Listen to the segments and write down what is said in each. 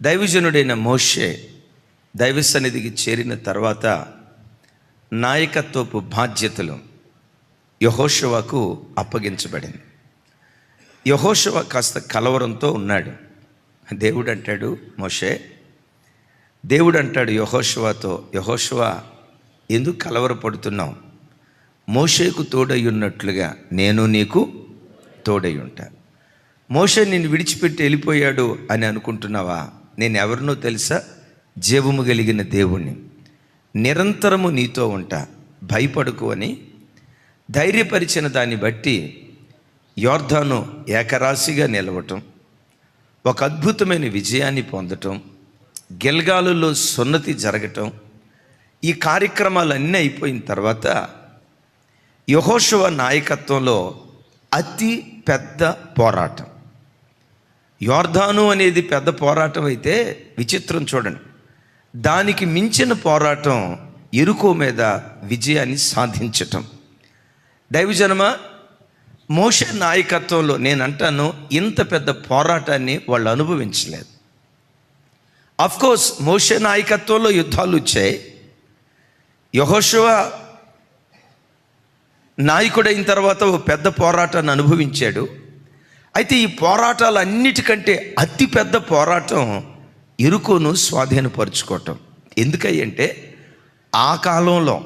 దైవజనుడైన మోషే దైవ సన్నిధికి చేరిన తర్వాత నాయకత్వపు బాధ్యతలు యెహోషువకు అప్పగించబడింది. యెహోషువ కాస్త కలవరంతో ఉన్నాడు. దేవుడు అంటాడు యెహోషువతో, యెహోషువ ఎందుకు కలవరపడుతున్నావు? మోషేకు తోడై ఉన్నట్లుగా నేను నీకు తోడై ఉంటాను. మోషే నిన్ను విడిచిపెట్టి వెళ్ళిపోయాడు అని అనుకుంటున్నావా? నేను ఎవరినో తెలుసా? జీవము కలిగిన దేవుణ్ణి. నిరంతరము నీతో ఉంటా, భయపడకు అని ధైర్యపరిచిన దాన్ని బట్టి యోర్దాను ఏకరాశిగా నిలవటం, ఒక అద్భుతమైన విజయాన్ని పొందటం, గిల్గాలులో సున్నతి జరగటం, ఈ కార్యక్రమాలన్నీ అయిపోయిన తర్వాత యెహోషువ నాయకత్వంలో అతి పెద్ద పోరాటం. యోర్దాను అనేది పెద్ద పోరాటం అయితే విచిత్రం చూడండి, దానికి మించిన పోరాటం యెరికో మీద విజయాన్ని సాధించటం. దైవజనమా, మోషే నాయకత్వంలో నేను అంటాను ఇంత పెద్ద పోరాటాన్ని వాళ్ళు అనుభవించలేదు. అఫ్కోర్స్ మోషే నాయకత్వంలో యుద్ధాలు వచ్చాయి. యెహోషువ నాయకుడైన తర్వాత ఒక పెద్ద పోరాటాన్ని అనుభవించాడు. అయితే ఈ పోరాటాలన్నిటికంటే అతి పెద్ద పోరాటం యెరికోను స్వాధీనపరుచుకోవటం. ఎందుకంటే ఆ కాలంలో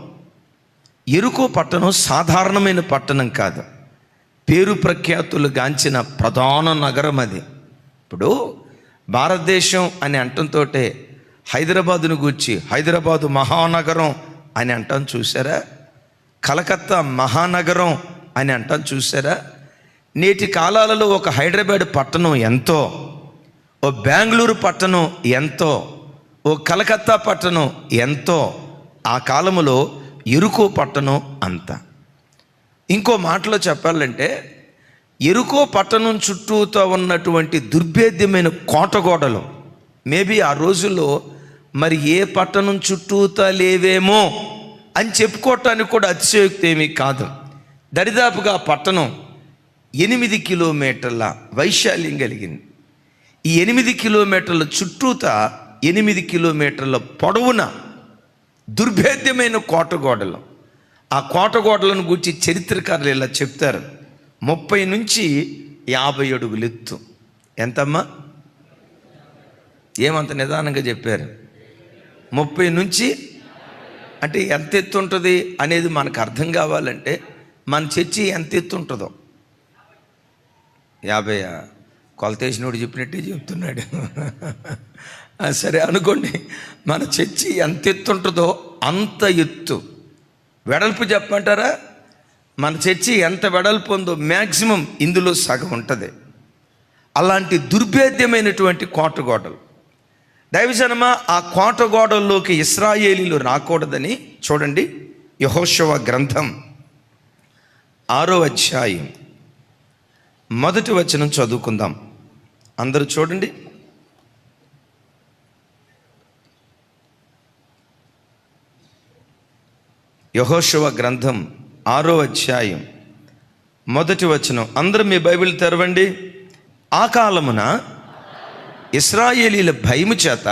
యెరికో పట్టణం సాధారణమైన పట్టణం కాదు, పేరు ప్రఖ్యాతులు గాంచిన ప్రధాన నగరం అది. ఇప్పుడు భారతదేశం అని అంటంతో హైదరాబాదును గూర్చి హైదరాబాదు మహానగరం అని అంటాం చూసారా? కలకత్తా మహానగరం అని అంటాం చూసారా? నేటి కాలాలలో ఒక హైదరాబాద్ పట్టణం ఎంతో, ఓ బెంగళూరు పట్టణం ఎంతో, ఓ కలకత్తా పట్టణం ఎంతో, ఆ కాలంలో యెరికో పట్టణం అంత. ఇంకో మాటలో చెప్పాలంటే యెరికో పట్టణం చుట్టూతో ఉన్నటువంటి దుర్భేద్యమైన కోటగోడలు మేబీ ఆ రోజుల్లో మరి ఏ పట్టణం చుట్టూతా లేవేమో అని చెప్పుకోవటానికి కూడా అతిశయోక్తి ఏమీ కాదు. దరిదాపుగా పట్టణం 8 కిలోమీటర్ల వైశాల్యం కలిగింది. ఈ 8 కిలోమీటర్ల చుట్టూతా 8 కిలోమీటర్ల పొడవున దుర్భేద్యమైన కోటగోడలు. ఆ కోటగోడలను గురించి చరిత్రకారులు ఇలా చెప్తారు, 30 నుంచి 50 అడుగులు ఎత్తు. ఎంతమ్మా? ఏమంత నిదానంగా చెప్పారు? 30 నుంచి అంటే ఎంత ఎత్తు ఉంటుంది అనేది మనకు అర్థం కావాలంటే మన చర్చి ఎంత ఎత్తు ఉంటుందో. 50 కొలతేసినోడు చెప్పినట్టే చెప్తున్నాడు. సరే అనుకోండి, మన చర్చి ఎంత ఎత్తు ఉంటుందో అంత ఎత్తు. వెడల్పు చెప్పమంటారా? మన చర్చి ఎంత వెడల్పు ఉందో మ్యాక్సిమం ఇందులో సగం ఉంటుంది. అలాంటి దుర్భేద్యమైనటువంటి కోటగోడలు. దైవజనమా, ఆ కోటగోడల్లోకి ఇశ్రాయేలీలు రాకూడదని చూడండి, యెహోషువ గ్రంథం 6వ అధ్యాయం 1వ వచనం చదువుకుందాం. అందరూ చూడండి. యెహోషువ గ్రంథం 6వ అధ్యాయం 1వ వచనం. అందరూ మీ బైబిల్ తెరవండి. ఆ కాలమున ఇశ్రాయేలీల భయము చేత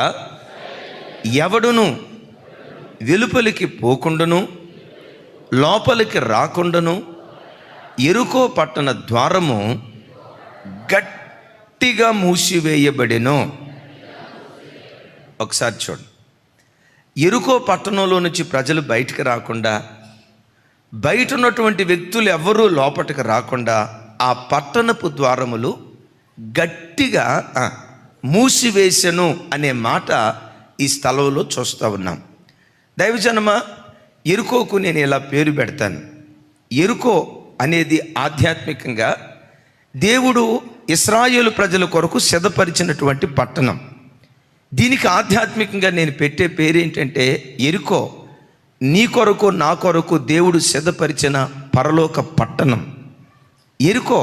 ఎవడును వెలుపలికి పోకుండాను లోపలికి రాకుండాను యెరికో పట్టణ ద్వారము గట్టిగా మూసివేయబడెను. ఒకసారి చూడండి, యెరికో పట్టణంలో నుంచి ప్రజలు బయటికి రాకుండా, బయట ఉన్నటువంటి వ్యక్తులు ఎవరూ లోపలికి రాకుండా ఆ పట్టణపు ద్వారములు గట్టిగా మూసివేసెను అనే మాట ఈ స్థలంలో చూస్తూ ఉన్నాం. దైవజనమా, యెరికోకు నేను ఇలా పేరు పెడతాను. యెరికో అనేది ఆధ్యాత్మికంగా దేవుడు ఇశ్రాయేలు ప్రజల కొరకు సిద్ధపరిచినటువంటి పట్టణం. దీనికి ఆధ్యాత్మికంగా నేను పెట్టే పేరు ఏంటంటే యెరికో నీ కొరకు నా కొరకు దేవుడు సిద్ధపరిచిన పరలోక పట్టణం. యెరికో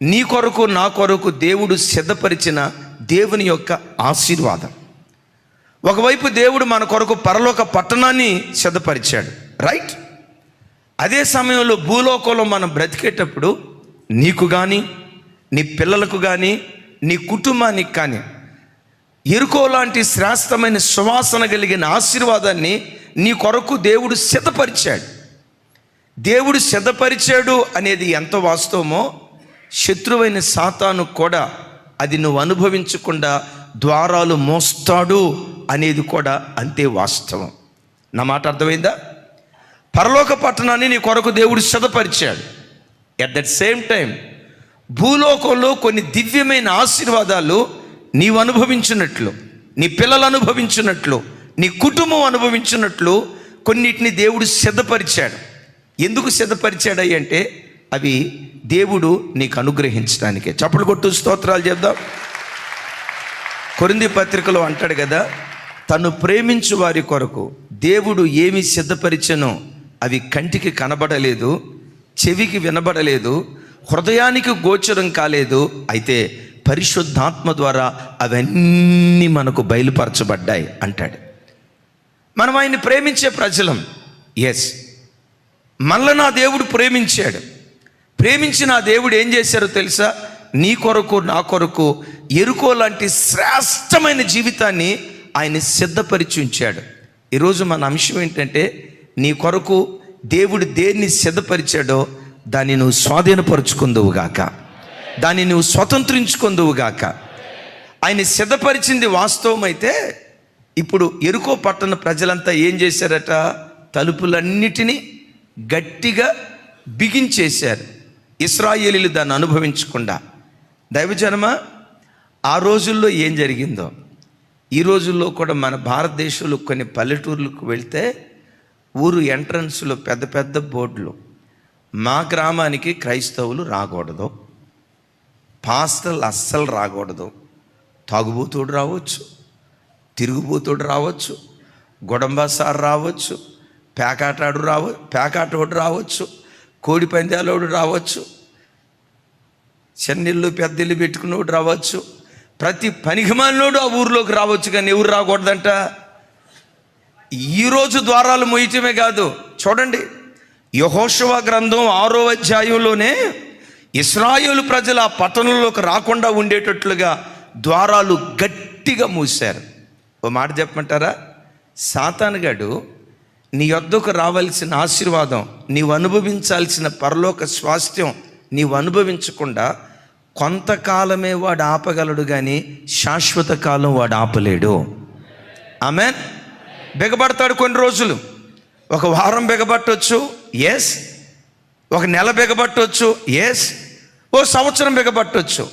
నీ కొరకు నా కొరకు దేవుడు సిద్ధపరిచిన దేవుని యొక్క ఆశీర్వాదం. ఒకవైపు దేవుడు మన కొరకు పరలోక పట్టణాన్ని సిద్ధపరిచాడు, రైట్? అదే సమయంలో భూలోకంలో మనం బ్రతికేటప్పుడు నీకు కానీ నీ పిల్లలకు కానీ నీ కుటుంబానికి కానీ ఎరుకో లాంటి శ్రేష్టమైన సువాసన కలిగిన ఆశీర్వాదాన్ని నీ కొరకు దేవుడు సిద్ధపరిచాడు. దేవుడు సిద్ధపరిచాడు అనేది ఎంత వాస్తవమో, శత్రువైన సాతాను కూడా అది నువ్వు అనుభవించకుండా ద్వారాలు మోస్తాడు అనేది కూడా అంతే వాస్తవం. నా మాట అర్థమైందా? పరలోక పట్టణాన్ని నీ కొరకు దేవుడు సిద్ధపరిచాడు. ఎట్ దట్ సేమ్ టైం భూలోకంలో కొన్ని దివ్యమైన ఆశీర్వాదాలు నీవు అనుభవించినట్లు, నీ పిల్లలు అనుభవించినట్లు, నీ కుటుంబం అనుభవించినట్లు కొన్నిటిని దేవుడు సిద్ధపరిచాడు. ఎందుకు సిద్ధపరిచాడు అంటే అవి దేవుడు నీకు అనుగ్రహించడానికే. చప్పట్లు కొట్టు స్తోత్రాలు చెప్దాం. కొరింథీ పత్రికలో అంటాడు కదా, తను ప్రేమించు వారి కొరకు దేవుడు ఏమి సిద్ధపరిచెనో అవి కంటికి కనబడలేదు, చెవికి వినబడలేదు, హృదయానికి గోచరం కాలేదు, అయితే పరిశుద్ధాత్మ ద్వారా అవన్నీ మనకు బయలుపరచబడ్డాయి అంటాడు. మనం ఆయన్ని ప్రేమించే ప్రజలం. ఎస్, మనల్ని నా దేవుడు ప్రేమించాడు. ప్రేమించిన ఆ దేవుడు ఏం చేశారో తెలుసా? నీ కొరకు నా కొరకు ఎరుకో లాంటి శ్రేష్టమైన జీవితాన్ని ఆయన సిద్ధపరిచి ఉంచాడు. ఈరోజు మన అంశం ఏంటంటే, నీ కొరకు దేవుడు దేన్ని సిద్ధపరిచాడో దాన్ని నువ్వు స్వాధీనపరుచుకుందువుగాక, దాన్ని నువ్వు స్వతంత్రించుకుందువుగాక. ఆయన సిద్ధపరిచింది వాస్తవమైతే ఇప్పుడు ఎరుకో పట్టణ ప్రజలంతా ఏం చేశారట? తలుపులన్నిటినీ గట్టిగా బిగించేశారు. ఇశ్రాయేలీయులు దాన్ని అనుభవించకుండా. దైవజనమా, ఆ రోజుల్లో ఏం జరిగిందో ఈ రోజుల్లో కూడా మన భారతదేశంలో కొన్ని పల్లెటూర్లకు వెళ్తే ఊరు ఎంట్రన్స్లో పెద్ద పెద్ద బోర్డులు, మా గ్రామానికి క్రైస్తవులు రాకూడదు, పాస్టర్లు అస్సలు రాకూడదు, తాగుబోతుడు రావచ్చు, తిరుగుబోతుడు రావచ్చు, గొడంబాసారు రావచ్చు, పేకాటోడు రావచ్చు, కోడి పందాలోడు రావచ్చు, చెన్నెళ్ళు పెద్దలు పెట్టుకున్నోడు రావచ్చు, ప్రతి పనికిమాలినోడు ఆ ఊరిలోకి రావచ్చు. కానీ ఎవరు రాకూడదంట? ఈరోజు ద్వారాలు మొయ్యటమే కాదు, చూడండి యెహోషువ గ్రంథం 6వ అధ్యాయంలోనే ఇశ్రాయేలు ప్రజలు ఆ పట్టణంలోకి రాకుండా ఉండేటట్లుగా ద్వారాలు గట్టిగా మూశారు. ఓ మాట చెప్పమంటారా? సాతానుగాడు నీ యొద్దకు రావాల్సిన ఆశీర్వాదం, నీవు అనుభవించాల్సిన పరలోక స్వాస్థ్యం నీవు అనుభవించకుండా కొంతకాలమే వాడు ఆపగలడు, కానీ శాశ్వత కాలం వాడు ఆపలేడు. ఆమెన్. బిగబడతాడు కొన్ని రోజులు, ఒక వారం బిగబట్టవచ్చు, ఎస్. ఒక నెల బిగబట్టవచ్చు, ఎస్. ఓ సంవత్సరం బిగబట్టవచ్చు.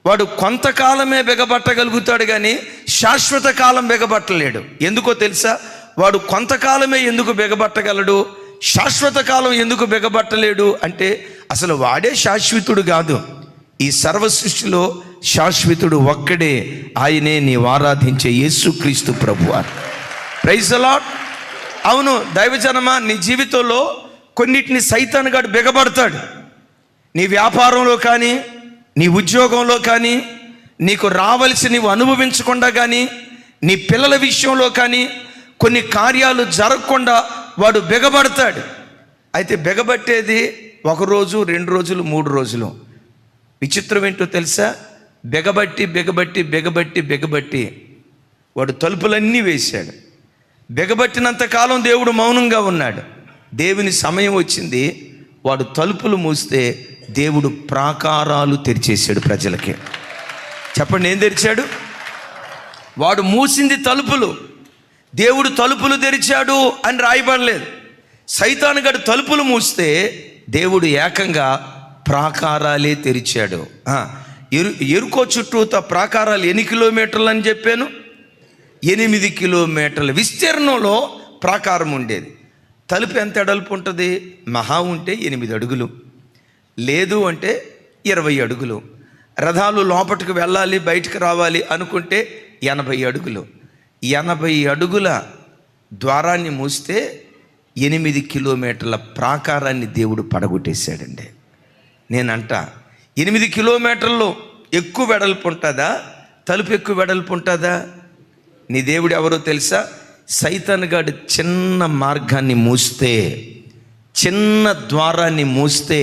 వాడు కొంతకాలమే బిగబట్టగలుగుతాడు, కానీ శాశ్వత కాలం బిగబట్టలేడు. ఎందుకో తెలుసా? వాడు కొంతకాలమే ఎందుకు బిగబట్టగలడు, శాశ్వత కాలం ఎందుకు బిగబట్టలేడు అంటే అసలు వాడే శాశ్వతుడు కాదు. ఈ సర్వ సృష్టిలో శాశ్వతుడు ఒక్కడే, ఆయనే నీవు ఆరాధించే యేసుక్రీస్తు ప్రభువారు. Praise the lord. అవును దైవజనమా, నీ జీవితంలో కొన్నిటిని సైతానుగాడు బిగబడతాడు. నీ వ్యాపారంలో కానీ, నీ ఉద్యోగంలో కానీ, నీకు రావలసి నీవు అనుభవించకుండా కానీ, నీ పిల్లల విషయంలో కానీ కొన్ని కార్యాలు జరగకుండా వాడు బిగబడతాడు. అయితే బిగబట్టేది 1 రోజు, 2 రోజులు, 3 రోజులు. విచిత్రం ఏంటో తెలుసా? బిగబట్టి వాడు తలుపులన్నీ వేశాడు. బిగబట్టినంత కాలం దేవుడు మౌనంగా ఉన్నాడు. దేవుని సమయం వచ్చింది, వాడు తలుపులు మూస్తే దేవుడు ప్రాకారాలు తెరిచేశాడు ప్రజలకి. చెప్పండి, ఏం తెరిచాడు? వాడు మూసింది తలుపులు, దేవుడు తలుపులు తెరిచాడు అని రాయబడలేదు. సైతానుగాడు తలుపులు మూస్తే దేవుడు ఏకంగా ప్రాకారాలే తెరిచాడు. ఎరుకో చుట్టూత ప్రాకారాలు ఎన్ని కిలోమీటర్లు అని చెప్పాను? 8 కిలోమీటర్ల విస్తీర్ణంలో ప్రాకారం ఉండేది. తలుపు ఎంత ఎడల్పు ఉంటుంది? మహా ఉంటే 8 అడుగులు, లేదు అంటే 20 అడుగులు. రథాలు లోపలికి వెళ్ళాలి, బయటకు రావాలి అనుకుంటే 80 అడుగులు. 80 అడుగుల ద్వారాన్ని మూస్తే 8 కిలోమీటర్ల ప్రాకారాన్ని దేవుడు పడగొట్టేశాడండి. నేనంట 8 కిలోమీటర్లు ఎక్కువ వెడల్పు ఉంటుందా? తలుపు ఎక్కువ వెడల్పు ఉంటుందా? నీ దేవుడు ఎవరో తెలుసా? సైతానుగాడు చిన్న మార్గాన్ని మూస్తే, చిన్న ద్వారాన్ని మూస్తే,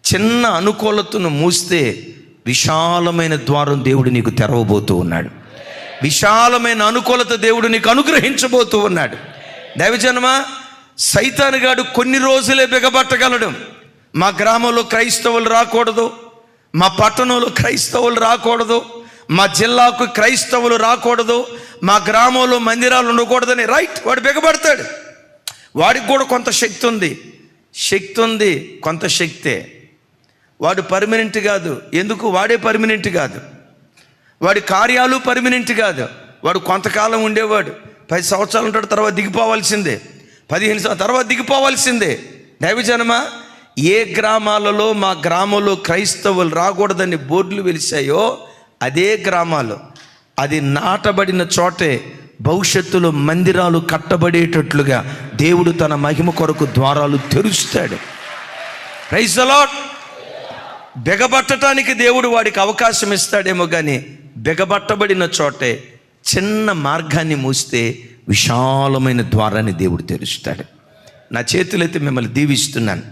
చిన్న అనుకూలతను మూస్తే విశాలమైన ద్వారం దేవుడు నీకు తెరవబోతూ ఉన్నాడు. విశాలమైన అనుకూలత దేవుడు నీకు అనుగ్రహించబోతూ ఉన్నాడు. దైవజనమా, సైతానుగాడు కొన్ని రోజులే బిగబట్టగలడు. మా గ్రామంలో క్రైస్తవులు రాకూడదు, మా పట్టణంలో క్రైస్తవులు రాకూడదు, మా జిల్లాకు క్రైస్తవులు రాకూడదు, మా గ్రామంలో మందిరాలు ఉండకూడదని రైట్, వాడు బిగబడతాడు. వాడికి కూడా కొంత శక్తి ఉంది, కొంత శక్తే. వాడు పర్మనెంట్ కాదు. ఎందుకు? వాడే పర్మనెంట్ కాదు. వాడి కార్యాలు పర్మనెంట్ కాదు. వాడు కొంతకాలం ఉండేవాడు, 10 సంవత్సరాలు ఉంటాడు, తర్వాత దిగిపోవాల్సిందే, 15 సంవత్సరాల తర్వాత దిగిపోవాల్సిందే. దైవజనమా, ఏ గ్రామాలలో మా గ్రామంలో క్రైస్తవులు రాకూడదని బోర్డులు వెలిసాయో అదే గ్రామాలు, అది నాటబడిన చోటే భవిష్యత్తులో మందిరాలు కట్టబడేటట్లుగా దేవుడు తన మహిమ కొరకు ద్వారాలు తెరుస్తాడు. Praise the lord. బిగబట్టడానికి దేవుడు వాడికి అవకాశం ఇస్తాడేమో కానీ బిగబట్టబడిన చోటే చిన్న మార్గాన్ని మూస్తే విశాలమైన ద్వారాన్ని దేవుడు తెరుస్తాడు. నా చేతులైతే మిమ్మల్ని దీవిస్తున్నాను.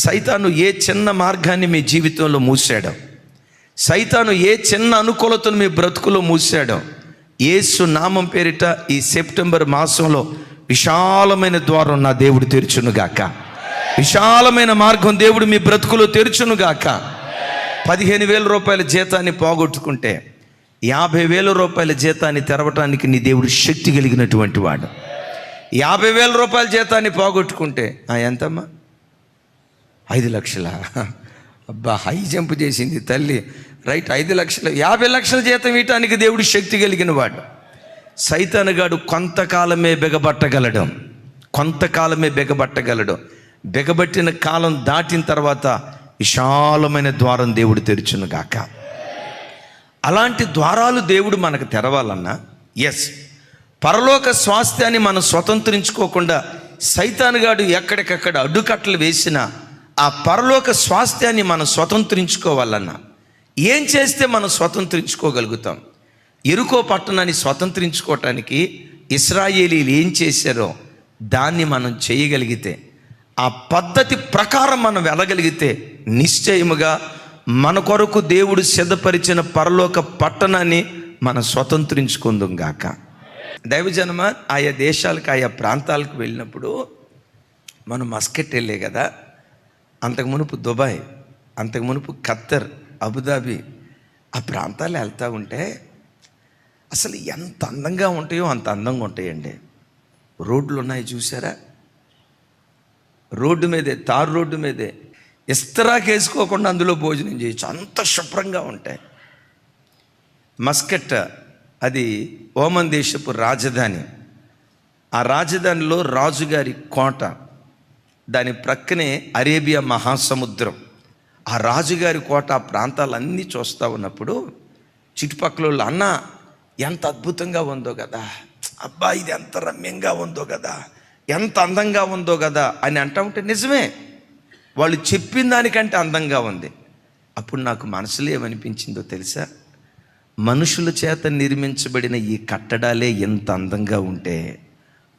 సైతాను ఏ చిన్న మార్గాన్ని మీ జీవితంలో మూసాడో, సైతాను ఏ చిన్న అనుకూలతను మీ బ్రతుకులో మూసాడో, యేసు నామం పేరిట ఈ సెప్టెంబర్ మాసంలో విశాలమైన ద్వారం నా దేవుడు తెరుచునుగాక. విశాలమైన మార్గం దేవుడు మీ బ్రతుకులో తెరుచునుగాక. 15,000 రూపాయల జీతాన్ని పోగొట్టుకుంటే 50,000 రూపాయల జీతాన్ని తెరవటానికి నీ దేవుడు శక్తి కలిగినటువంటి వాడు. 50,000 రూపాయల జీతాన్ని పోగొట్టుకుంటే ఎంతమ్మా? 5 లక్షల. అబ్బా, హై జంప్ చేసింది తల్లి. రైట్, 5 లక్షలు, 50 లక్షల జీతం ఇవ్వటానికి దేవుడు శక్తి కలిగిన వాడు. సైతానుగాడు కొంతకాలమే బిగబట్టగలడు. బిగబట్టిన కాలం దాటిన తర్వాత విశాలమైన ద్వారం దేవుడు తెరుచును గాక. అలాంటి ద్వారాలు దేవుడు మనకు తెరవాలన్నా, పరలోక స్వాస్థ్యాన్ని మనం స్వతంత్రించుకోకుండా సైతానుగాడు ఎక్కడికక్కడ అడ్డుకట్టలు వేసినా ఆ పరలోక స్వాస్థ్యాన్ని మనం స్వతంత్రించుకోవాలన్నా ఏం చేస్తే మనం స్వతంత్రించుకోగలుగుతాం? యెరికో పట్టణాన్ని స్వతంత్రించుకోవటానికి ఇశ్రాయేలీలు ఏం చేశారో దాన్ని మనం చేయగలిగితే, ఆ పద్ధతి ప్రకారం మనం వెళ్ళగలిగితే నిశ్చయముగా మన కొరకు దేవుడు సిద్ధపరిచిన పరలోక పట్టణాన్ని మనం స్వతంత్రించుకుందాం గాక. దైవజనమ, ఆయా దేశాలకు ఆయా ప్రాంతాలకు వెళ్ళినప్పుడు మనం మస్కట్ వెళ్ళే కదా, అంతకు మునుపు దుబాయ్, అంతకు మునుపు ఖత్తర్, అబుదాబి, ఆ ప్రాంతాలు వెళ్తూ ఉంటే అసలు ఎంత అందంగా ఉంటాయో అంత అందంగా ఉంటాయండి. రోడ్లు ఉన్నాయి చూసారా? రోడ్డు మీదే, తారు రోడ్డు మీదే ఇస్తరాకు వేసుకోకుండా అందులో భోజనం చేయొచ్చు, అంత శుభ్రంగా ఉంటాయి. మస్కట్ అది ఓమన్ దేశపు రాజధాని. ఆ రాజధానిలో రాజుగారి కోట, దాని ప్రక్కనే అరేబియా మహాసముద్రం. ఆ రాజుగారి కోట, ఆ ప్రాంతాలన్నీ చూస్తూ ఉన్నప్పుడు చుట్టుపక్కల వాళ్ళు, అన్న ఎంత అద్భుతంగా ఉందో కదా, అబ్బా ఇది ఎంత రమ్యంగా ఉందో కదా, ఎంత అందంగా ఉందో కదా అని అంటూ ఉంటే నిజమే, వాళ్ళు చెప్పిన దానికంటే అందంగా ఉంది. అప్పుడు నాకు మనసులో ఏమనిపించిందో తెలుసా? మనుషుల చేత నిర్మించబడిన ఈ కట్టడాలే ఎంత అందంగా ఉంటే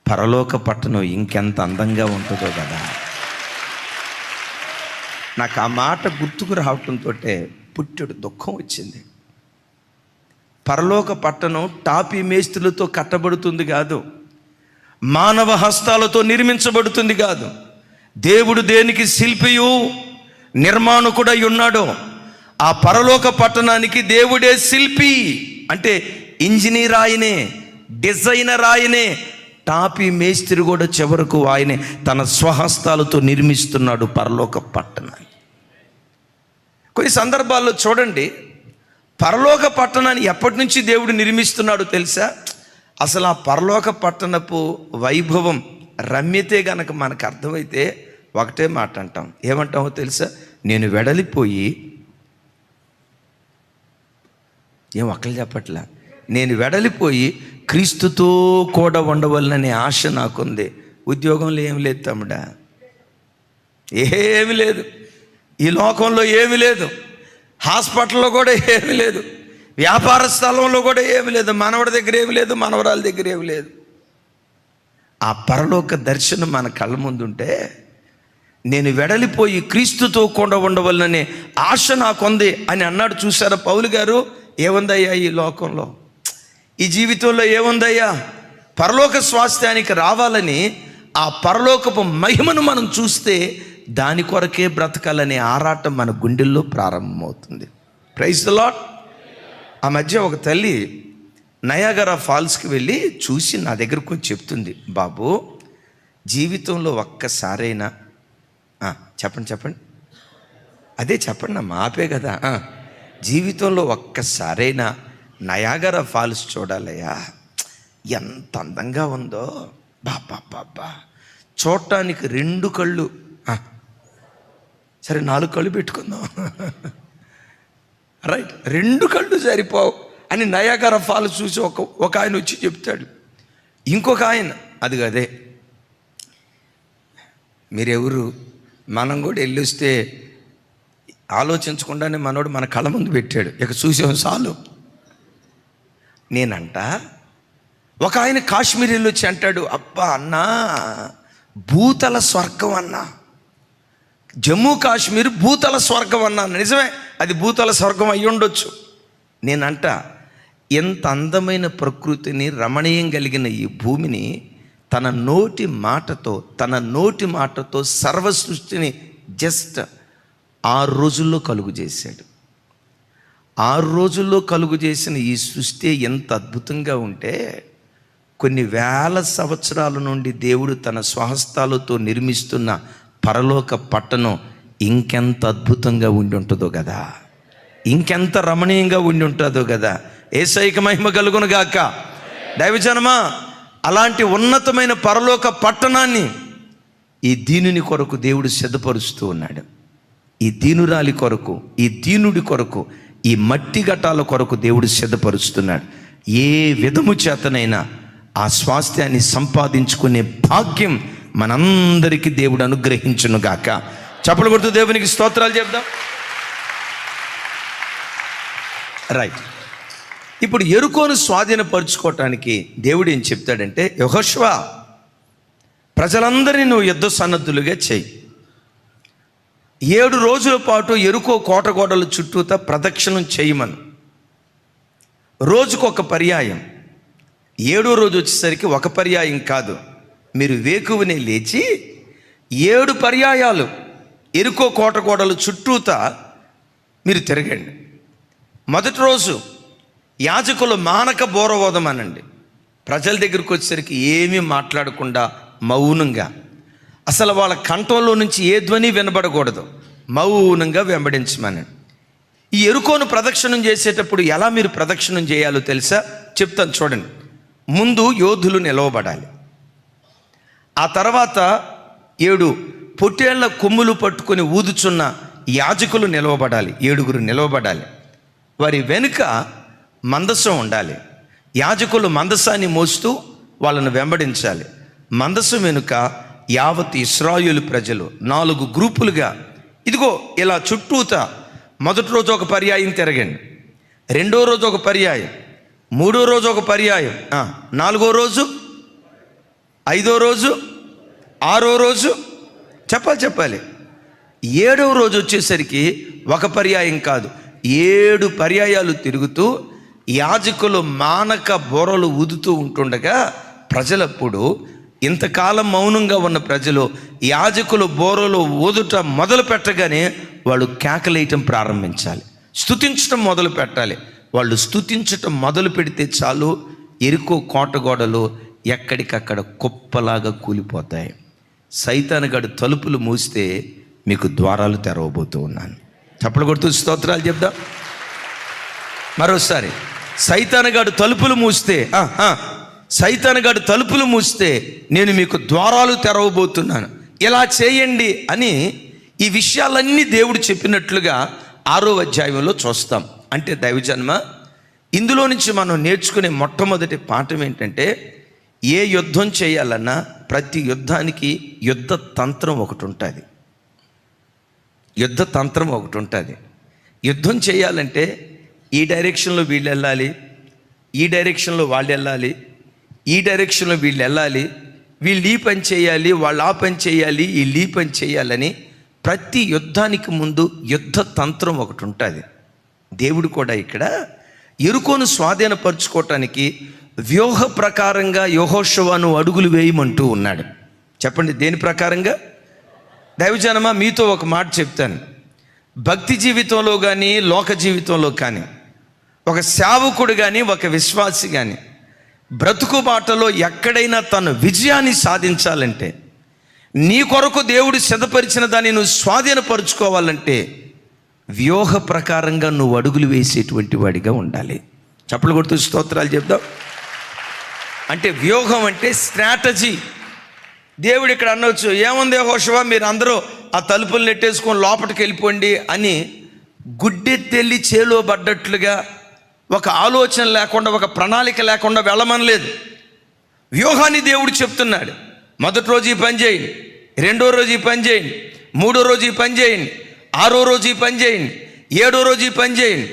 పరలోక పట్టణం ఇంకెంత అందంగా ఉంటుందో కదా. నాకు ఆ మాట గుర్తుకు రావటంతో పుట్టెడు దుఃఖం వచ్చింది. పరలోక పట్టణం టాపీ మేస్త్రులతో కట్టబడుతుంది కాదు, మానవ హస్తాలతో నిర్మించబడుతుంది కాదు. దేవుడు దేనికి శిల్పియు నిర్మాణకుడై ఉన్నాడో ఆ పరలోక పట్టణానికి దేవుడే శిల్పి. అంటే ఇంజనీర్ ఆయనే, డిజైనర్ ఆయనే, టాపీ మేస్త్రి కూడా చివరకు ఆయనే తన స్వహస్తాలతో నిర్మిస్తున్నాడు పరలోక పట్టణాన్ని. కొన్ని సందర్భాల్లో చూడండి, పరలోక పట్టణాన్ని ఎప్పటి నుంచి దేవుడు నిర్మిస్తున్నాడో తెలుసా? అసలు ఆ పరలోక పట్టణపు వైభవం, రమ్యతే గనక మనకు అర్థమైతే ఒకటే మాట అంటాం. ఏమంటామో తెలుసా? నేను వెడలిపోయి, ఏం ఒక్కలు చెప్పట్లా, నేను వెడలిపోయి క్రీస్తుతో కూడా ఉండవలననే ఆశ నాకుంది. ఉద్యోగంలో ఏమి లేదు తమ్ముడా, ఏమి లేదు, ఈ లోకంలో ఏమి లేదు, హాస్పిటల్లో కూడా ఏమి లేదు, వ్యాపార స్థలంలో కూడా ఏమి లేదు, మనవడి దగ్గర ఏమి లేదు, మనవరాల దగ్గర ఏమి లేదు. ఆ పరలోక దర్శనం మన కళ్ళ ముందుంటే నేను వెడలిపోయి క్రీస్తుతో కూడా ఉండవలననే ఆశ నాకుంది అని అన్నాడు. చూసారా పౌలు గారు? ఏముందయ్యా ఈ లోకంలో, ఈ జీవితంలో ఏముందయ్యా? పరలోక స్వాస్థ్యానికి రావాలని, ఆ పరలోకపు మహిమను మనం చూస్తే దాని కొరకే బ్రతకాలనే ఆరాటం మన గుండెల్లో ప్రారంభమవుతుంది. Praise the lord. ఆ మధ్య ఒక తల్లి నయాగరా ఫాల్స్కి వెళ్ళి చూసి నా దగ్గరకు వచ్చి చెప్తుంది, బాబు జీవితంలో ఒక్కసారైనా చెప్పండి అదే చెప్పండి అమ్మా, ఆపే కదా. జీవితంలో ఒక్కసారైనా నయాగరా ఫాల్స్ చూడాలయ్యా, ఎంత అందంగా ఉందో, బాబా చూడటానికి 2 కళ్ళు, సరే 4 కళ్ళు పెట్టుకుందాం, రైట్, 2 కళ్ళు సరిపోవు అని నయాగరా ఫాల్స్ చూసి ఒక ఆయన వచ్చి చెప్తాడు. ఇంకొక ఆయన అదే మీరెవరు, మనం కూడా వెళ్ళొస్తే ఆలోచించకుండానే మనోడు మన కళ్ళ ముందు పెట్టాడు, ఇక చూసాం చాలు. నేనంట ఒక ఆయన కాశ్మీర్ వెళ్ళి వచ్చి అంటాడు, అబ్బా అన్నా భూతల స్వర్గం అన్నా, జమ్మూ కాశ్మీర్ భూతల స్వర్గం అన్నా. నిజమే, అది భూతల స్వర్గం అయి ఉండొచ్చు. నేనంట ఎంత అందమైన ప్రకృతిని, రమణీయం కలిగిన ఈ భూమిని తన నోటి మాటతో సర్వ సృష్టిని జస్ట్ 6 రోజుల్లో కలుగు చేశాడు. 6 రోజుల్లో కలుగు చేసిన ఈ సృష్టి ఎంత అద్భుతంగా ఉంటే, కొన్ని వేల సంవత్సరాల నుండి దేవుడు తన స్వహస్తాలతో నిర్మిస్తున్న పరలోక పట్టణం ఇంకెంత అద్భుతంగా ఉండి ఉంటుందో కదా, ఇంకెంత రమణీయంగా ఉండి ఉంటుందో కదా. యేసయ్యకి మహిమ కలుగును గాక. దైవజనమా, అలాంటి ఉన్నతమైన పరలోక పట్టణాన్ని ఈ దీనుని కొరకు దేవుడు సిద్ధపరుస్తూ ఉన్నాడు. ఈ దీనురాలి కొరకు, ఈ దీనుడి కొరకు, ఈ మట్టి ఘటాల కొరకు దేవుడు సిద్ధపరుస్తున్నాడు. ఏ విధము చేతనైనా ఆ స్వాస్థ్యాన్ని సంపాదించుకునే భాగ్యం మనందరికీ దేవుడు అనుగ్రహించును గాక. చప్పలు కొడుతూ దేవునికి స్తోత్రాలు చెప్దాం. రైట్, ఇప్పుడు యెరికోను స్వాధీనపరుచుకోవటానికి దేవుడు ఏం చెప్తాడంటే, యెహోషువ ప్రజలందరినీ నువ్వు యుద్ధ సన్నద్ధులుగా చెయ్యి. 7 రోజుల పాటు యెరికో కోటగోడల చుట్టూతా ప్రదక్షిణం చేయమను. రోజుకొక పర్యాయం. 7వ రోజు వచ్చేసరికి ఒక పర్యాయం కాదు, మీరు వేకువనే లేచి 7 పర్యాయాలు యెరికో కోటగోడల చుట్టూతా మీరు తిరగండి. మొదటి రోజు యాజకులు మానక బోరవోదమనండి. ప్రజల దగ్గరికి వచ్చేసరికి ఏమీ మాట్లాడకుండా మౌనంగా, అసలు వాళ్ళ కంఠంలో నుంచి ఏ ధ్వని వినబడకూడదు, మౌనంగా వెంబడించమనండి. ఈ యెరికోను ప్రదక్షిణం చేసేటప్పుడు ఎలా మీరు ప్రదక్షిణం చేయాలో తెలుసా? చెప్తాను చూడండి. ముందు యోధులు నిలవబడాలి. ఆ తర్వాత 7 పొట్టేళ్ల కొమ్ములు పట్టుకొని ఊదుచున్న యాజకులు నిలవబడాలి. 7 నిలవబడాలి. వారి వెనుక మందసం ఉండాలి. యాజకులు మందసాన్ని మోస్తూ వాళ్ళను వెంబడించాలి. మందసం వెనుక యావత్ ఇశ్రాయేలు ప్రజలు 4 గ్రూపులుగా ఇదిగో ఇలా చుట్టూతా. మొదటి రోజు ఒక పర్యాయం తిరగండి, 2వ రోజు ఒక పర్యాయం, 3వ రోజు ఒక పర్యాయం, 4వ రోజు, 5వ రోజు, 6వ రోజు, చెప్పాలి. 7వ రోజు వచ్చేసరికి ఒక పర్యాయం కాదు, 7 పర్యాయాలు తిరుగుతూ యాజకులు మానక బోరలు ఊదుతూ ఉంటుండగా ప్రజలప్పుడు, ఇంతకాలం మౌనంగా ఉన్న ప్రజలు యాజకులు బోరలు ఊదుట మొదలు పెట్టగానే వాళ్ళు కేకలేయటం ప్రారంభించాలి, స్తుతించటం మొదలు పెట్టాలి. వాళ్ళు స్తుతించటం మొదలు పెడితే చాలు, యెరికో కోటగోడలు ఎక్కడికక్కడ కుప్పలాగా కూలిపోతాయి. సైతానుగాడు తలుపులు మూస్తే మీకు ద్వారాలు తెరవబోతూ ఉన్నాను. చప్పలు కొడుతూ స్తోత్రాలు చెప్దాం. మరోసారి, సైతానుగాడు తలుపులు మూస్తే నేను మీకు ద్వారాలు తెరవబోతున్నాను, ఇలా చేయండి అని ఈ విషయాలన్నీ దేవుడు చెప్పినట్లుగా 6వ అధ్యాయంలో చూస్తాం. అంటే దైవజన్మ, ఇందులో నుంచి మనం నేర్చుకునే మొట్టమొదటి పాఠం ఏంటంటే, ఏ యుద్ధం చేయాలన్నా ప్రతి యుద్ధానికి యుద్ధ తంత్రం ఒకటి ఉంటుంది. యుద్ధం చేయాలంటే ఈ డైరెక్షన్లో వీళ్ళు వెళ్ళాలి, ఈ డైరెక్షన్లో వాళ్ళు వెళ్ళాలి, ఈ డైరెక్షన్లో వీళ్ళు వెళ్ళాలి, వీళ్ళు ఈ పని చేయాలి, వాళ్ళు ఆ పని చేయాలి, వీళ్ళు ఈ పని చేయాలని ప్రతి యుద్ధానికి ముందు యుద్ధ తంత్రం ఒకటి ఉంటుంది. దేవుడు కూడా ఇక్కడ యెరికోను స్వాధీనపరచుకోవటానికి వ్యూహ ప్రకారంగా యెహోషువను అడుగులు వేయమంటూ ఉన్నాడు. చెప్పండి, దేని ప్రకారంగా? దైవజనమా, మీతో ఒక మాట చెప్తాను. భక్తి జీవితంలో కానీ లోక జీవితంలో కానీ ఒక సేవకుడు కానీ ఒక విశ్వాసి కానీ బ్రతుకు బాటలో ఎక్కడైనా తన విజయాన్ని సాధించాలంటే, నీ కొరకు దేవుడు సిద్ధపరిచిన దాన్ని నువ్వు స్వాధీనపరుచుకోవాలంటే వ్యూహ ప్రకారంగా నువ్వు అడుగులు వేసేటువంటి వాడిగా ఉండాలి. చప్పలు కొడుతూ స్తోత్రాలు చెప్దాం. అంటే వ్యూహం అంటే స్ట్రాటజీ. దేవుడు ఇక్కడ అనవచ్చు, ఏముంది యెహోషువ, మీరు అందరూ ఆ తలుపులు నెట్టేసుకొని లోపలికి వెళ్ళిపోండి అని గుడ్డెత్తెళ్ళి చేలో పడ్డట్లుగా ఒక ఆలోచన లేకుండా, ఒక ప్రణాళిక లేకుండా వెళ్ళమనలేదు. వ్యూహాన్ని దేవుడు చెప్తున్నాడు. మొదటి రోజు ఈ పని చేయండి, రెండో రోజు ఈ పని చేయండి, మూడో రోజు ఈ పని చేయండి, ఆరో రోజు ఈ పని చేయండి, ఏడో రోజు ఈ పని చేయండి.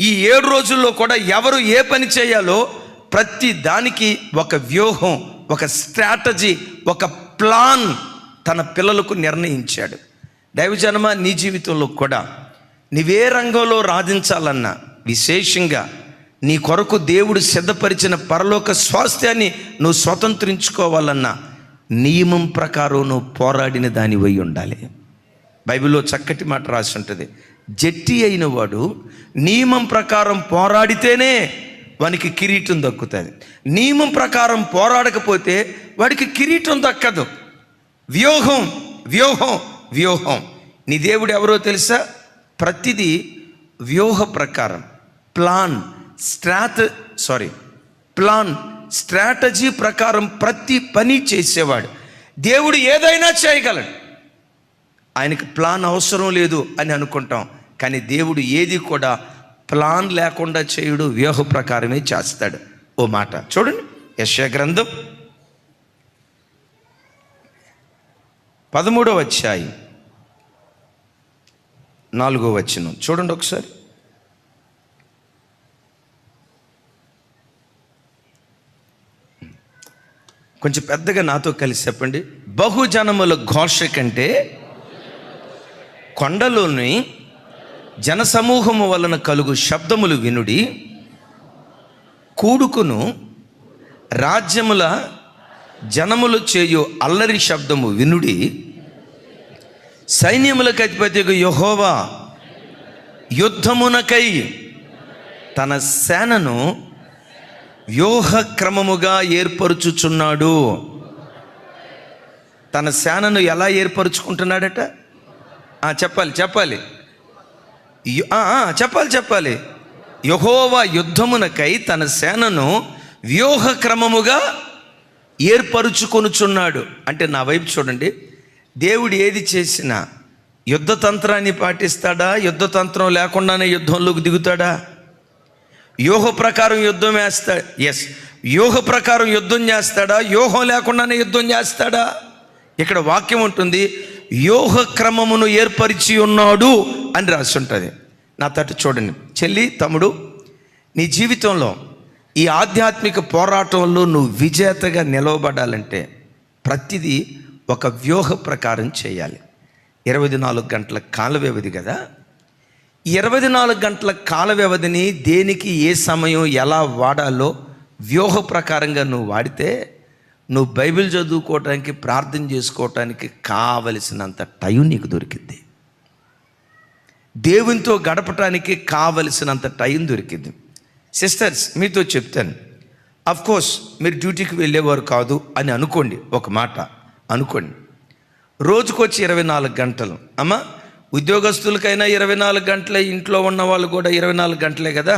ఈ 7 రోజుల్లో కూడా ఎవరు ఏ పని చేయాలో ప్రతి దానికి ఒక వ్యూహం, ఒక స్ట్రాటజీ, ఒక ప్లాన్ తన పిల్లలకు నిర్ణయించాడు. దైవజనమా, నీ జీవితంలో కూడా నీవే రంగంలో రాధించాలన్నా, విశేషంగా నీ కొరకు దేవుడు సిద్ధపరిచిన పరలోక స్వాస్థ్యాన్ని నువ్వు స్వతంత్రించుకోవాలన్నా నియమం ప్రకారం నువ్వు పోరాడిన దానివై ఉండాలి. బైబిల్లో చక్కటి మాట రాసి ఉంటుంది, జట్టి అయిన వాడు నియమం ప్రకారం పోరాడితేనే వానికి కిరీటం దక్కుతుంది. నియమం ప్రకారం పోరాడకపోతే వాడికి కిరీటం దక్కదు. వ్యూహం వ్యూహం వ్యూహం. నీ దేవుడు ఎవరో తెలుసా? ప్రతిదీ వ్యూహ ప్రకారం, ప్లాన్ స్ట్రాటజీ ప్రకారం ప్రతి పని చేసేవాడు. దేవుడు ఏదైనా చేయగలడు, ఆయనకి ప్లాన్ అవసరం లేదు అని అనుకుంటాం. కానీ దేవుడు ఏది కూడా ప్లాన్ లేకుండా చేయుడు, వ్యూహ ప్రకారమే చేస్తాడు. ఓ మాట చూడండి, యెషయా గ్రంథం 13వ అధ్యాయం 4వ వచనం చూడండి ఒకసారి. కొంచెం పెద్దగా నాతో కలిసి చెప్పండి. బహుజనముల ఘోష కంటే కొండలోని జనసమూహము వలన కలుగు శబ్దములు వినుడి, కూడుకును రాజ్యముల జనములు చేయు అల్లరి శబ్దము వినుడి. సైన్యములకు అధిపతియగు యెహోవా యుద్ధమునకై తన సేనను వ్యూహక్రమముగా ఏర్పరుచుచున్నాడు. తన సేనను ఎలా ఏర్పరుచుకుంటున్నాడట? చెప్పాలి యెహోవా యుద్ధమునకై తన సేనను వ్యూహక్రమముగా ఏర్పరుచుకొనుచున్నాడు. అంటే నా వైపు చూడండి, దేవుడు ఏది చేసినా యుద్ధతంత్రాన్ని పాటిస్తాడా? యుద్ధతంత్రం లేకుండానే యుద్ధంలోకి దిగుతాడా? వ్యూహ ప్రకారం యుద్ధం వేస్తాడు. ఎస్, వ్యూహ ప్రకారం యుద్ధం చేస్తాడా? వ్యూహం లేకుండానే యుద్ధం చేస్తాడా? ఇక్కడ వాక్యం ఉంటుంది, వ్యూహ క్రమమును ఏర్పరిచి ఉన్నాడు అని రాసి ఉంటుంది. నా తట్టు చూడండి, చెల్లి తమ్ముడు, నీ జీవితంలో ఈ ఆధ్యాత్మిక పోరాటంలో నువ్వు విజేతగా నిలవబడాలంటే ప్రతిదీ ఒక వ్యూహ ప్రకారం చేయాలి. 24 గంటల కాల వ్యవధి కదా. 24 గంటల కాల వ్యవధిని దేనికి ఏ సమయం ఎలా వాడాలో వ్యూహ ప్రకారంగా నువ్వు వాడితే నువ్వు బైబిల్ చదువుకోవటానికి, ప్రార్థన చేసుకోవటానికి కావలసినంత టైం నీకు దొరికింది. దేవునితో గడపటానికి కావలసినంత టైం దొరికింది. సిస్టర్స్, మీతో చెప్తాను, అఫ్కోర్స్ మీరు డ్యూటీకి వెళ్ళేవారు కాదు అని అనుకోండి, ఒక మాట అనుకోండి. రోజుకొచ్చి 24 గంటలు. అమ్మా, ఉద్యోగస్తులకైనా 24 గంటలే, ఇంట్లో ఉన్న వాళ్ళు కూడా 24 గంటలే కదా.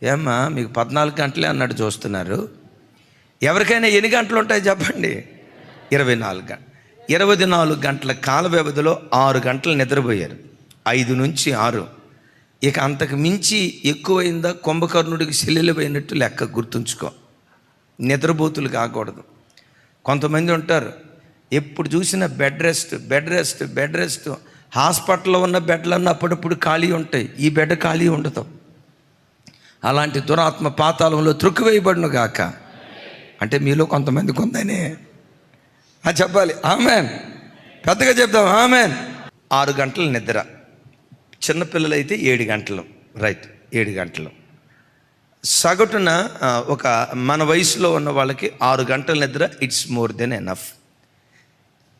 ఏమ్మా మీకు 14 గంటలే అన్నట్టు చూస్తున్నారు. ఎవరికైనా ఎన్ని గంటలు ఉంటాయి చెప్పండి? 24 గంటలు. 24 గంటల కాల వ్యవధిలో 6 గంటలు నిద్రపోయారు, 5 నుంచి 6. ఇక అంతకు మించి ఎక్కువైందా కుంభకర్ణుడికి శిలెలు పోయినట్టు లెక్క. గుర్తుంచుకో, నిద్రపోతులు కాకూడదు. కొంతమంది ఉంటారు, ఎప్పుడు చూసినా బెడ్ రెస్ట్. హాస్పిటల్లో ఉన్న బెడ్లన్నీ అప్పుడప్పుడు ఖాళీ ఉంటాయి, ఈ బెడ్ ఖాళీ ఉండదు. అలాంటి దురాత్మ పాతాళంలో త్రొక్కివేయబడును గాక. అంటే మీలో కొంతమందికి ఉందని చెప్పాలి. ఆమెన్. పెద్దగా చెప్తాం ఆమెన్. 6 గంటల నిద్ర, చిన్నపిల్లలైతే 7 గంటలు. రైట్, 7 గంటలు. సగటున ఒక మన వయసులో ఉన్న వాళ్ళకి 6 గంటల నిద్ర ఇట్స్ మోర్ దెన్ ఎనఫ్.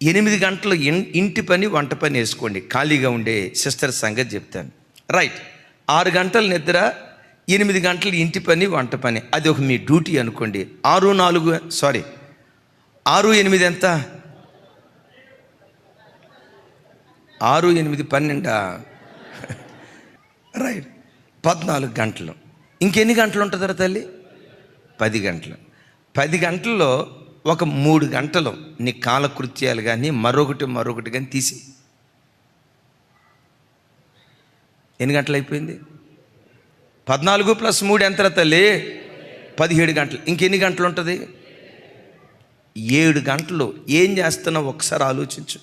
8 గంటలు ఇంటి పని వంట పని వేసుకోండి. ఖాళీగా ఉండే సిస్టర్ సంగతి చెప్తాను. రైట్, 6 గంటల నిద్ర, 8 గంటలు ఇంటి పని వంట పని, అది ఒక మీ డ్యూటీ అనుకోండి. 6, 8 ఎంత? 6, 8, 12. రైట్, 14 గంటలు. ఇంకెన్ని గంటలు ఉంటుందా తల్లి? 10 గంటలు. 10 గంటల్లో ఒక 3 గంటలు నీ కాలకృత్యాలు కానీ మరొకటి కానీ తీసి ఎన్ని గంటలు అయిపోయింది? 14 + 3 ఎంత తల్లి? 17 గంటలు. ఇంకెన్ని గంటలు ఉంటుంది? 7 గంటలు ఏం చేస్తున్నావు ఒకసారి ఆలోచించు.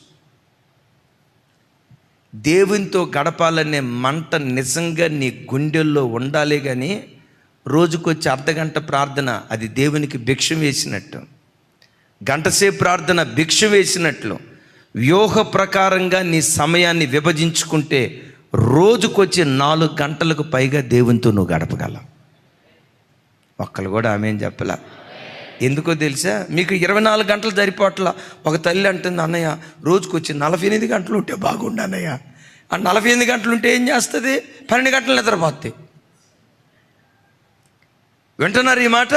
దేవునితో గడపాలనే మంట నిజంగా నీ గుండెల్లో ఉండాలి. కానీ రోజుకొచ్చి అర్ధగంట ప్రార్థన అది దేవునికి భిక్ష వేసినట్టు, గంటసేపు ప్రార్థన భిక్ష వేసినట్లు వ్యూహ ప్రకారంగా నీ సమయాన్ని విభజించుకుంటే రోజుకొచ్చి 4 గంటలకు పైగా దేవునితో నువ్వు గడపగలవు. ఒక్కరు కూడా ఆమేన్ చెప్పలా. ఎందుకో తెలుసా? మీకు 24 గంటలు సరిపోట్లా. ఒక తల్లి అంటుంది, అన్నయ్య రోజుకొచ్చి 48 గంటలు ఉంటే బాగుండు అన్నయ్య. ఆ 48 గంటలు ఉంటే ఏం చేస్తుంది? 12 గంటలు నిద్రపోతాయి. వింటున్నారు ఈ మాట?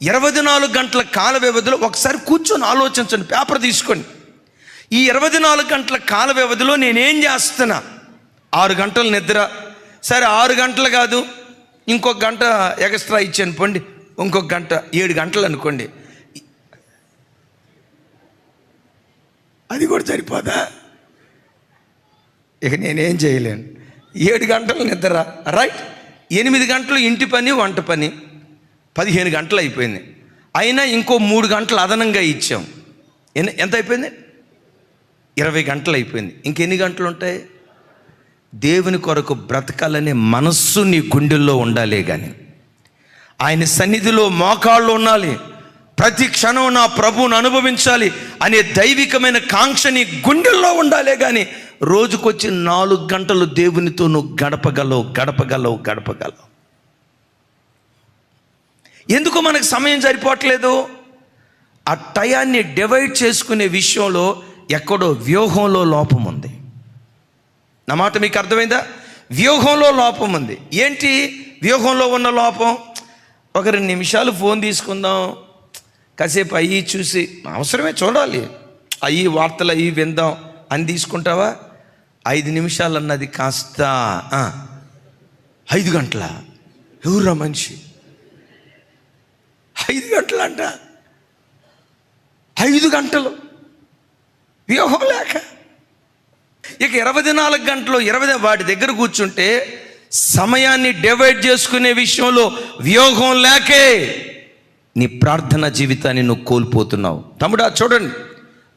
24 గంటల కాల వ్యవధిలో ఒకసారి కూర్చొని ఆలోచించండి, పేపర్ తీసుకొని. ఈ 24 గంటల కాల వ్యవధిలో నేనేం చేస్తున్నా? 6 గంటలు నిద్ర, సరే 6 గంటలు కాదు, ఇంకొక గంట ఎక్స్ట్రా ఇచ్చాను పోండి, ఇంకొక గంట 7 గంటలు అనుకోండి. అది కూడా సరిపోదా? ఇక నేనేం చేయలేను. 7 గంటలు నిద్ర, రైట్. 8 గంటలు ఇంటి పని వంట పని, 15 గంటలు అయిపోయింది. అయినా ఇంకో 3 గంటలు అదనంగా ఇచ్చాం. ఎంత అయిపోయింది? 20 గంటలు అయిపోయింది. ఇంకెన్ని గంటలు ఉంటాయి? దేవుని కొరకు బ్రతకాలనే మనస్సు నీ గుండెల్లో ఉండాలి. కానీ ఆయన సన్నిధిలో మోకాళ్ళు ఉండాలి. ప్రతి క్షణం నా ప్రభువును అనుభవించాలి అనే దైవికమైన కాంక్ష నీ గుండెల్లో ఉండాలి. కానీ రోజుకొచ్చి 4 గంటలు దేవునితో నువ్వు గడపగలవు. ఎందుకు మనకు సమయం సరిపోవట్లేదు? ఆ టయాన్ని డివైడ్ చేసుకునే విషయంలో ఎక్కడో వ్యూహంలో లోపం ఉంది. నా మాట మీకు అర్థమైందా? వ్యూహంలో లోపం ఉంది. ఏంటి వ్యూహంలో ఉన్న లోపం? ఒక 2 నిమిషాలు ఫోన్ తీసుకుందాం, కాసేపు అయ్యి చూసి, అవసరమే చూడాలి, అయ్యి వార్తలు అయ్యి విందాం అని తీసుకుంటావా? 5 నిమిషాలు అన్నది కాస్త 5 గంటల. ఎవరా మనిషి? 5 గంటలు అంట. 5 గంటలు వ్యూహం లేక. ఇక 24 గంటలు వాటి దగ్గర కూర్చుంటే సమయాన్ని డివైడ్ చేసుకునే విషయంలో వ్యూహం లేకే నీ ప్రార్థన జీవితాన్ని నువ్వు కోల్పోతున్నావు. తమ్ముడా చూడండి,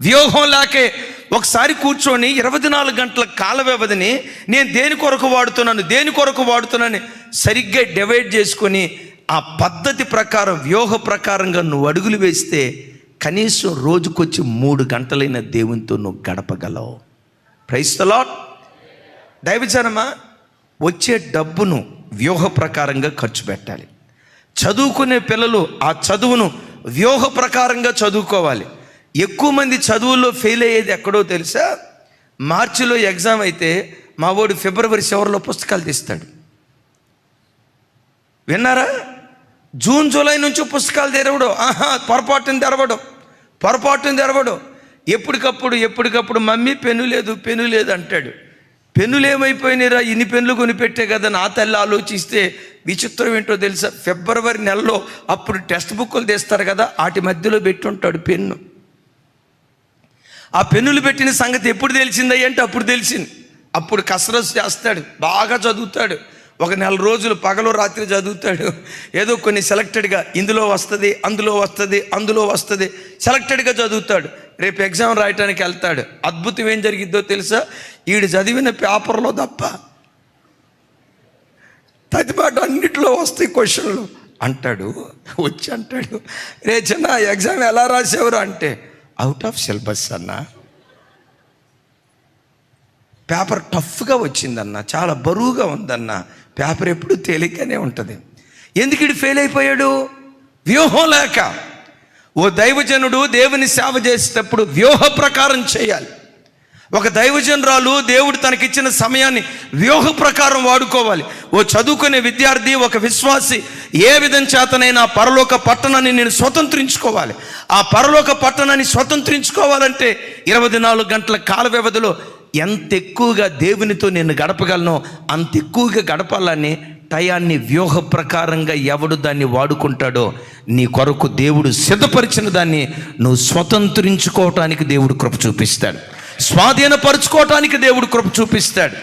వ్యూహం లేకే ఒకసారి కూర్చొని 24 గంటల కాల వ్యవధిని నేను దేని కొరకు వాడుతున్నాను సరిగ్గా డివైడ్ చేసుకొని ఆ పద్ధతి ప్రకారం వ్యూహ ప్రకారంగా నువ్వు అడుగులు వేస్తే కనీసం రోజుకొచ్చి 3 గంటలైన దేవునితో నువ్వు గడపగలవు. Praise the lord. దైవజనమా, వచ్చే డబ్బును వ్యూహ ప్రకారంగా ఖర్చు పెట్టాలి. చదువుకునే పిల్లలు ఆ చదువును వ్యూహ ప్రకారంగా చదువుకోవాలి. ఎక్కువ మంది చదువుల్లో ఫెయిల్ అయ్యేది ఎక్కడో తెలుసా? మార్చిలో ఎగ్జామ్ అయితే మా వాడు ఫిబ్రవరి చివరిలో పుస్తకాలు తీస్తాడు. విన్నారా? జూన్ జూలై నుంచి పుస్తకాలు తెరవడం, పొరపాటును తెరవడం. ఎప్పటికప్పుడు మమ్మీ పెన్ను లేదు అంటాడు. పెన్నులు ఏమైపోయినారా? ఇన్ని పెన్నులు కొనిపెట్టే కదా నా తల్లి ఆలోచిస్తే విచిత్రం ఏంటో తెలుసా? ఫిబ్రవరి నెలలో అప్పుడు టెక్స్ట్ బుక్లు తెస్తారు కదా, వాటి మధ్యలో పెట్టుంటాడు పెన్ను. ఆ పెన్నులు పెట్టిన సంగతి ఎప్పుడు తెలిసిందయ్య అంటే అప్పుడు తెలిసింది. అప్పుడు కసరత్తు చేస్తాడు, బాగా చదువుతాడు. ఒక 4 రోజులు పగలు రాత్రి చదువుతాడు. ఏదో కొన్ని సెలెక్టెడ్గా ఇందులో వస్తుంది, అందులో వస్తుంది సెలెక్టెడ్గా చదువుతాడు. రేపు ఎగ్జామ్ రాయటానికి వెళ్తాడు. అద్భుతం ఏం జరిగిద్దో తెలుసా? ఈడు చదివిన పేపర్లో తప్ప తదిపాటు అన్నిటిలో వస్తాయి క్వశ్చన్లు. అంటాడు, రే చిన్న ఎగ్జామ్ ఎలా రాసేవారు అంటే అవుట్ ఆఫ్ సిలబస్ అన్నా, పేపర్ టఫ్గా వచ్చిందన్నా, చాలా బరువుగా ఉందన్నా, పేపర్ ఎప్పుడు తేలికనే ఉంటుంది. ఎందుకు ఇటు ఫెయిల్ అయిపోయాడు? వ్యూహం లేక. ఓ దైవజనుడు దేవుని సేవ చేసేటప్పుడు వ్యూహ ప్రకారం చేయాలి. ఒక దైవజనురాలు దేవుడు తనకిచ్చిన సమయాన్ని వ్యూహ ప్రకారం వాడుకోవాలి. ఓ చదువుకునే విద్యార్థి, ఒక విశ్వాసి ఏ విధం చేతనైనా పరలోక పట్టణాన్ని నేను స్వతంత్రించుకోవాలి. ఆ పరలోక పట్టణాన్ని స్వతంత్రించుకోవాలంటే 24 గంటల కాల వ్యవధిలో ఎంత ఎక్కువగా దేవునితో నేను గడపగలనో అంత ఎక్కువగా గడపాలని టయాన్ని వ్యూహ ప్రకారంగా ఎవడు దాన్ని వాడుకుంటాడో నీ కొరకు దేవుడు సిద్ధపరిచిన దాన్ని నువ్వు స్వతంత్రించుకోవటానికి దేవుడు కృప చూపిస్తాడు. స్వాధీనపరుచుకోవటానికి దేవుడు కృప చూపిస్తాడు.